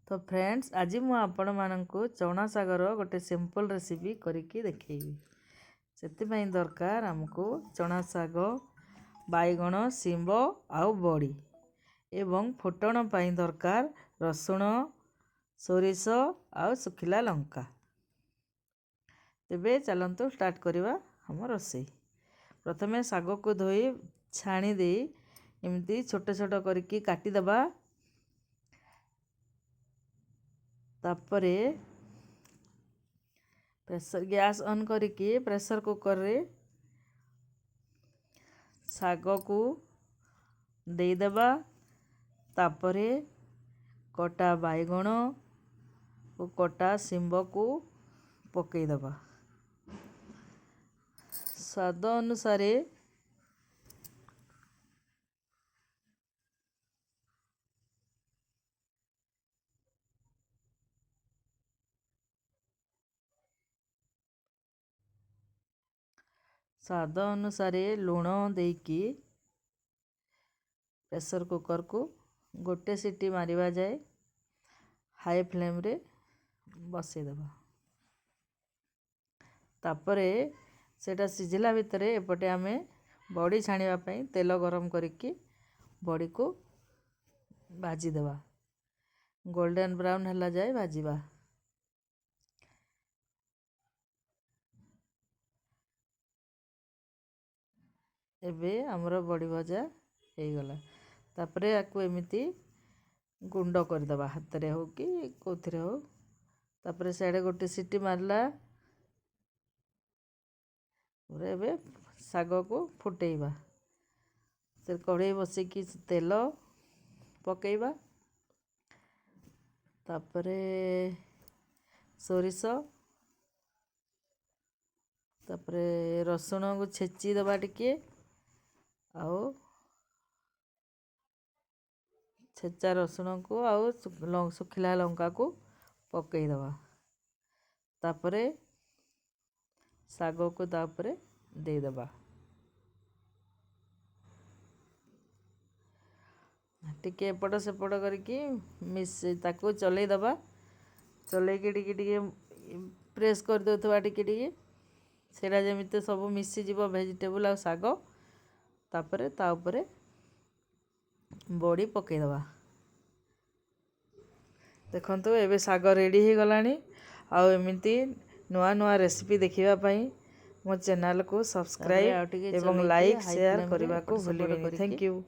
तो फ्रेंड्स आज मु आपण मानकु चना सागर गोटे सिंपल रेसिपी करके देखैबी। से दरकार आमको चना साग बैगण शिंब आउ बड़ी एवं फुटण पाई दरकार रसुण सोरिष आउ सुखिला लंका। तेबे चलंतु स्टार्ट करवा हम रोसई। प्रथमे साग को धोई छाणी दे एमती छोट छोट करके काटिदबा। तापरे प्रेशर गैस ऑन करके प्रेशर कुकर रे साग को देदेबा। तापरे कटा बैगण और कटा शिंब को पकईदबा। स्वाद अनुसार लुण देकी प्रेशर कुकर को गोटे सीटी मारिबा जाए हाई फ्लेम रे बसईदेबा। तापरे सेटा सिझिला भितर एपटे आमे बड़ी छाणिबा पई तेल गरम करके बड़ी को भाजीदेबा। गोल्डन ब्राउन हला जाए भाजीबा। एबे हमरो बड़ी भजा हो गला। तापरे आकु एमिति गुंड करदबा हाथ रे हो कि कोथरे हो। तापरे साइड गोटे सीटी मारला एबे साग को फुटेइबा। से कढ़ई बसिकी तेल पकेइबा। तापरे सोरिष तापरे रसुण को छेची दबा टिके आओ छेचा रसुण को आओ सुखिला लंका को पकई दबा। तापरे साग को तापरे दे दबा। टिके एपट सेपट करके मिस ताको चलई दबा। चलैके टिके टिके प्रेस कर देउथबा टिके टिके सेरा जेमिते सब मिसी जीव वेजिटेबल आ साग। तापरे ता ऊपर बड़ी पकई दबा। देखंतु एबे साग रेडी हो गलानी। आउ एमिति नुआ नुआ रेसिपी देखिबा पई मो चैनल को सब्सक्राइब एवं लाइक शेयर करबा को भूलिबेनी। Thank you.